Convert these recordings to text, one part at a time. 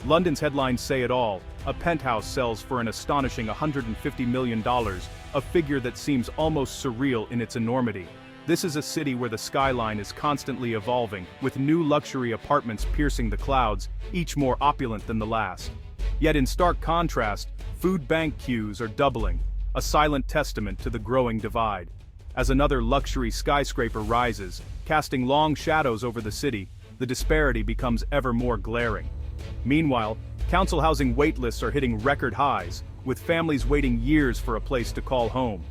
London's headlines say it all. A penthouse sells for an astonishing $150 million, a figure that seems almost surreal in its enormity. This is a city where the skyline is constantly evolving, with new luxury apartments piercing the clouds, each more opulent than the last. Yet in stark contrast, food bank queues are doubling, a silent testament to the growing divide. As another luxury skyscraper rises, casting long shadows over the city, the disparity becomes ever more glaring. Meanwhile, council housing waitlists are hitting record highs, with families waiting years for a place to call home.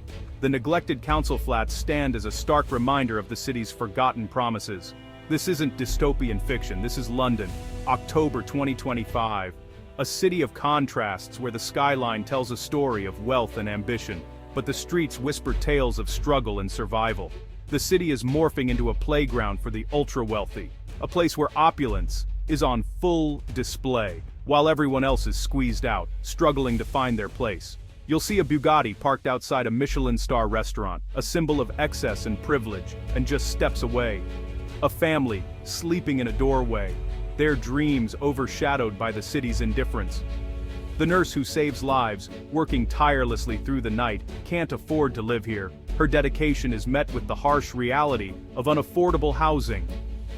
The neglected council flats stand as a stark reminder of the city's forgotten promises. This isn't dystopian fiction, this is London, October 2025. A city of contrasts where the skyline tells a story of wealth and ambition, but the streets whisper tales of struggle and survival. The city is morphing into a playground for the ultra-wealthy, a place where opulence is on full display, while everyone else is squeezed out, struggling to find their place. You'll see a Bugatti parked outside a Michelin-star restaurant, a symbol of excess and privilege, and just steps away. A family, sleeping in a doorway, their dreams overshadowed by the city's indifference. The nurse who saves lives, working tirelessly through the night, can't afford to live here. Her dedication is met with the harsh reality of unaffordable housing.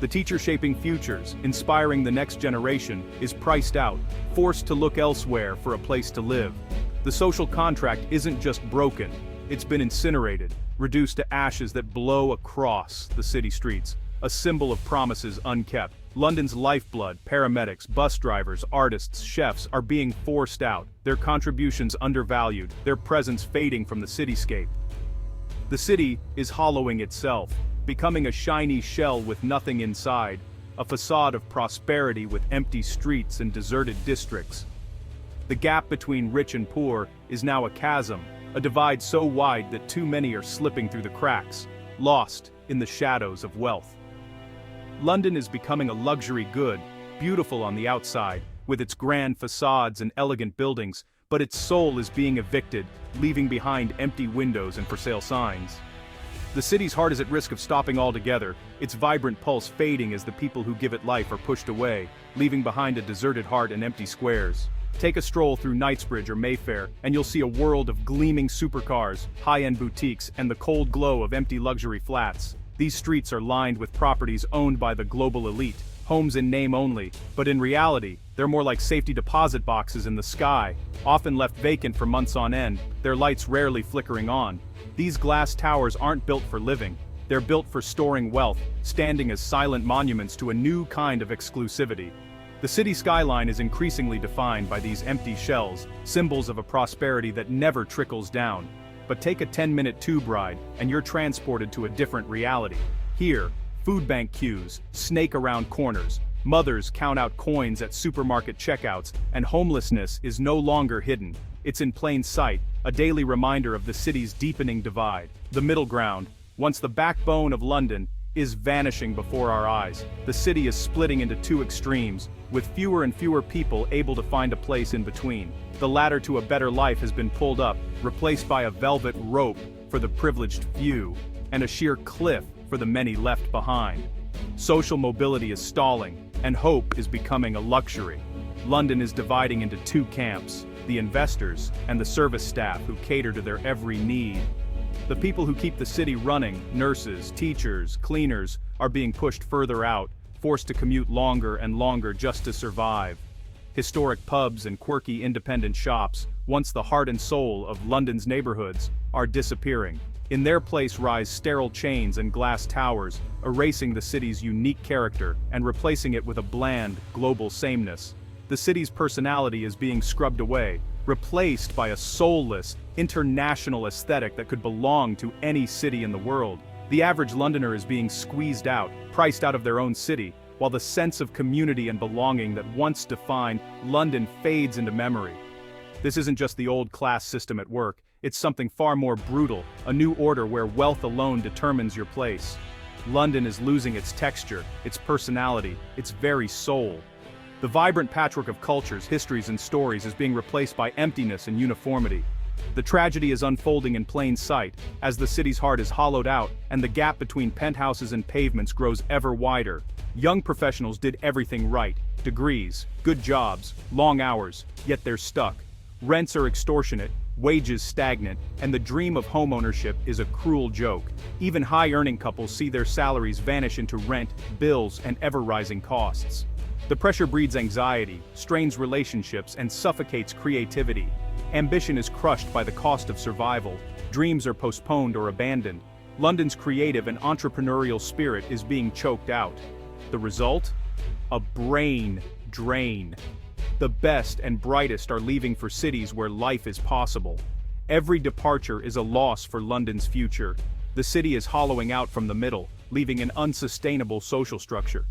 The teacher shaping futures, inspiring the next generation, is priced out, forced to look elsewhere for a place to live. The social contract isn't just broken, it's been incinerated, reduced to ashes that blow across the city streets, a symbol of promises unkept. London's lifeblood, paramedics, bus drivers, artists, chefs are being forced out, their contributions undervalued, their presence fading from the cityscape. The city is hollowing itself, becoming a shiny shell with nothing inside, a facade of prosperity with empty streets and deserted districts. The gap between rich and poor is now a chasm, a divide so wide that too many are slipping through the cracks, lost in the shadows of wealth. London is becoming a luxury good, beautiful on the outside, with its grand facades and elegant buildings, but its soul is being evicted, leaving behind empty windows and for sale signs. The city's heart is at risk of stopping altogether, its vibrant pulse fading as the people who give it life are pushed away, leaving behind a deserted heart and empty squares. Take a stroll through Knightsbridge or Mayfair, and you'll see a world of gleaming supercars, high-end boutiques, and the cold glow of empty luxury flats. These streets are lined with properties owned by the global elite, homes in name only, but in reality, they're more like safety deposit boxes in the sky, often left vacant for months on end, their lights rarely flickering on. These glass towers aren't built for living, they're built for storing wealth, standing as silent monuments to a new kind of exclusivity. The city skyline is increasingly defined by these empty shells, symbols of a prosperity that never trickles down. But take a 10-minute tube ride, and you're transported to a different reality. Here, food bank queues snake around corners, mothers count out coins at supermarket checkouts, and homelessness is no longer hidden. It's in plain sight, a daily reminder of the city's deepening divide. The middle ground, once the backbone of London, is vanishing before our eyes. The city is splitting into two extremes, with fewer and fewer people able to find a place in between. The ladder to a better life has been pulled up, replaced by a velvet rope for the privileged few, and a sheer cliff for the many left behind. Social mobility is stalling, and hope is becoming a luxury. London is dividing into two camps, the investors and the service staff who cater to their every need. The people who keep the city running, nurses, teachers, cleaners, are being pushed further out, forced to commute longer and longer just to survive. Historic pubs and quirky independent shops, once the heart and soul of London's neighborhoods, are disappearing. In their place rise sterile chains and glass towers, erasing the city's unique character and replacing it with a bland, global sameness. The city's personality is being scrubbed away, replaced by a soulless, international aesthetic that could belong to any city in the world. The average Londoner is being squeezed out, priced out of their own city, while the sense of community and belonging that once defined London fades into memory. This isn't just the old class system at work, it's something far more brutal, a new order where wealth alone determines your place. London is losing its texture, its personality, its very soul. The vibrant patchwork of cultures, histories, and stories is being replaced by emptiness and uniformity. The tragedy is unfolding in plain sight, as the city's heart is hollowed out and the gap between penthouses and pavements grows ever wider. Young professionals did everything right. Degrees, good jobs, long hours, yet they're stuck. Rents are extortionate, wages stagnant, and the dream of homeownership is a cruel joke. Even high-earning couples see their salaries vanish into rent, bills, and ever-rising costs. The pressure breeds anxiety, strains relationships, and suffocates creativity. Ambition is crushed by the cost of survival. Dreams are postponed or abandoned. London's creative and entrepreneurial spirit is being choked out. The result? A brain drain. The best and brightest are leaving for cities where life is possible. Every departure is a loss for London's future. The city is hollowing out from the middle, leaving an unsustainable social structure.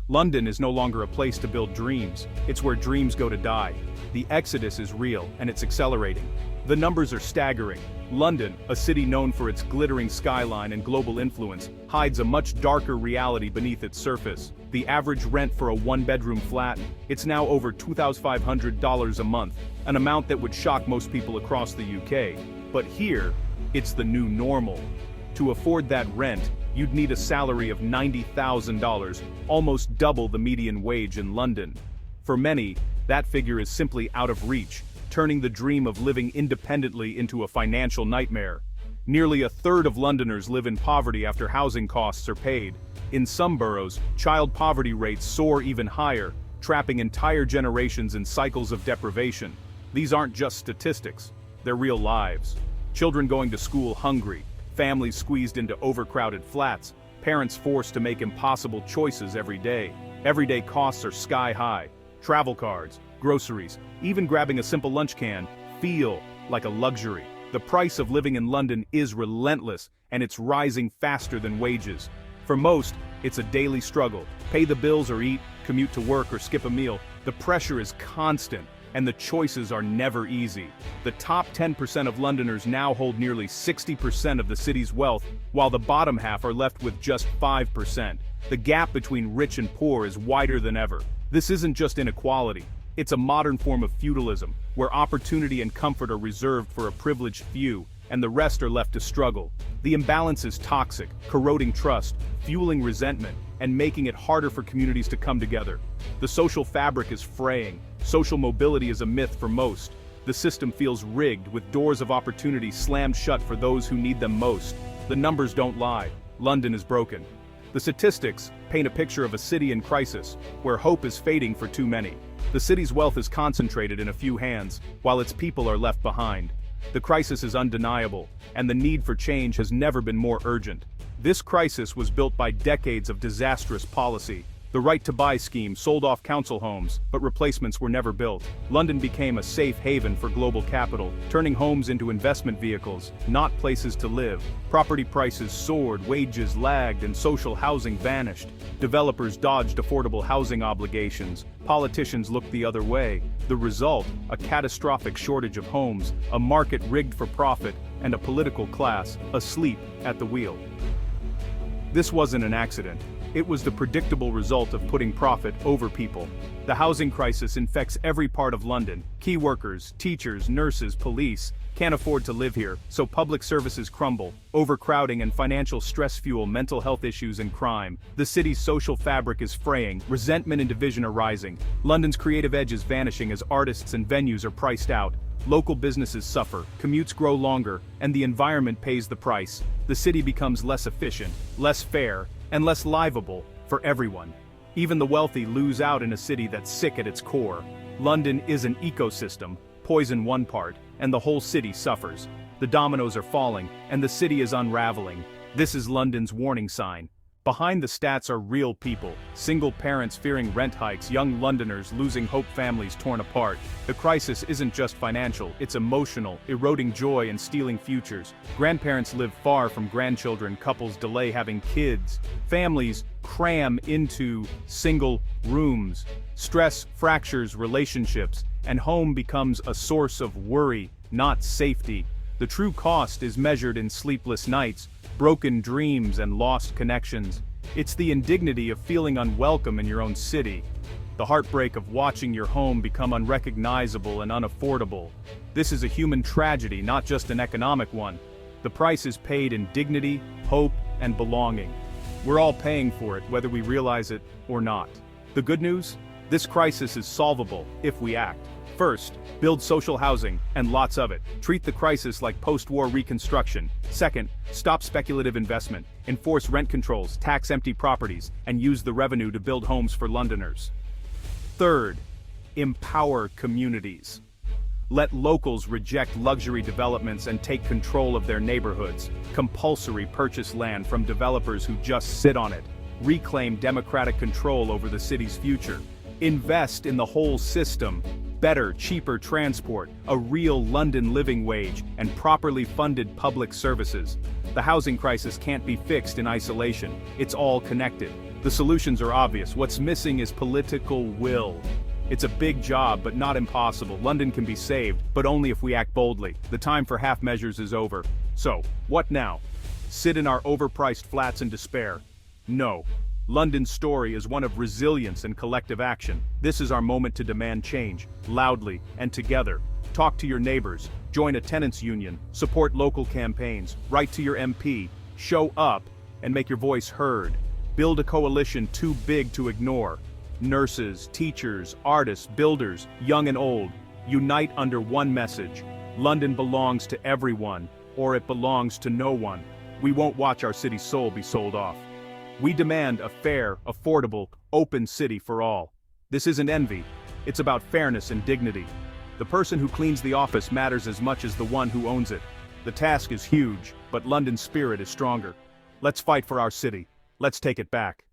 London is no longer a place to build dreams, it's where dreams go to die. The exodus is real, and it's accelerating. The numbers are staggering. London, a city known for its glittering skyline and global influence, hides a much darker reality beneath its surface. The average rent for a one-bedroom flat, it's now over $2,500 a month, an amount that would shock most people across the UK. But here, it's the new normal. To afford that rent, you'd need a salary of $90,000, almost double the median wage in London. For many, that figure is simply out of reach, turning the dream of living independently into a financial nightmare. Nearly a third of Londoners live in poverty after housing costs are paid. In some boroughs, child poverty rates soar even higher, trapping entire generations in cycles of deprivation. These aren't just statistics, they're real lives. Children going to school hungry, families squeezed into overcrowded flats, parents forced to make impossible choices every day. Everyday costs are sky high. Travel cards, groceries, even grabbing a simple lunch can feel like a luxury. The price of living in London is relentless, and it's rising faster than wages. For most, it's a daily struggle. Pay the bills or eat, commute to work or skip a meal. The pressure is constant, and the choices are never easy. The top 10% of Londoners now hold nearly 60% of the city's wealth, while the bottom half are left with just 5%. The gap between rich and poor is wider than ever. This isn't just inequality. It's a modern form of feudalism, where opportunity and comfort are reserved for a privileged few, and the rest are left to struggle. The imbalance is toxic, corroding trust, fueling resentment, and making it harder for communities to come together. The social fabric is fraying. Social mobility is a myth for most. The system feels rigged, with doors of opportunity slammed shut for those who need them most. The numbers don't lie. London is broken. The statistics paint a picture of a city in crisis, where hope is fading for too many. The city's wealth is concentrated in a few hands, while its people are left behind. The crisis is undeniable, and the need for change has never been more urgent. This crisis was built by decades of disastrous policy. The right-to-buy scheme sold off council homes, but replacements were never built. London became a safe haven for global capital, turning homes into investment vehicles, not places to live. Property prices soared, wages lagged, and social housing vanished. Developers dodged affordable housing obligations. Politicians looked the other way. The result, a catastrophic shortage of homes, a market rigged for profit, and a political class asleep at the wheel. This wasn't an accident. It was the predictable result of putting profit over people. The housing crisis infects every part of London. Key workers, teachers, nurses, police can't afford to live here, so public services crumble. Overcrowding and financial stress fuel mental health issues and crime. The city's social fabric is fraying, resentment and division are rising. London's creative edge is vanishing as artists and venues are priced out. Local businesses suffer, commutes grow longer, and the environment pays the price. The city becomes less efficient, less fair, and less livable for everyone. Even the wealthy lose out in a city that's sick at its core. London is an ecosystem. Poison one part, and the whole city suffers. The dominoes are falling, and the city is unraveling. This is London's warning sign. Behind the stats are real people, single parents fearing rent hikes, young Londoners losing hope, families torn apart. The crisis isn't just financial, it's emotional, eroding joy and stealing futures. Grandparents live far from grandchildren, couples delay having kids. Families cram into single rooms. Stress fractures relationships, and home becomes a source of worry, not safety. The true cost is measured in sleepless nights, broken dreams, and lost connections. It's the indignity of feeling unwelcome in your own city. The heartbreak of watching your home become unrecognizable and unaffordable. This is a human tragedy, not just an economic one. The price is paid in dignity, hope, and belonging. We're all paying for it, whether we realize it or not. The good news? This crisis is solvable if we act. First, build social housing, and lots of it. Treat the crisis like post-war reconstruction. Second, stop speculative investment, enforce rent controls, tax empty properties, and use the revenue to build homes for Londoners. Third, empower communities. Let locals reject luxury developments and take control of their neighborhoods. Compulsory purchase land from developers who just sit on it. Reclaim democratic control over the city's future. Invest in the whole system. Better, cheaper transport, a real London living wage, and properly funded public services. The housing crisis can't be fixed in isolation. It's all connected. The solutions are obvious. What's missing is political will. It's a big job, but not impossible. London can be saved, but only if we act boldly. The time for half measures is over. So, what now? Sit in our overpriced flats in despair? No. London's story is one of resilience and collective action. This is our moment to demand change, loudly and together. Talk to your neighbors, join a tenants union, support local campaigns, write to your MP, show up, and make your voice heard. Build a coalition too big to ignore. Nurses, teachers, artists, builders, young and old, unite under one message. London belongs to everyone, or it belongs to no one. We won't watch our city's soul be sold off. We demand a fair, affordable, open city for all. This isn't envy, it's about fairness and dignity. The person who cleans the office matters as much as the one who owns it. The task is huge, but London's spirit is stronger. Let's fight for our city. Let's take it back.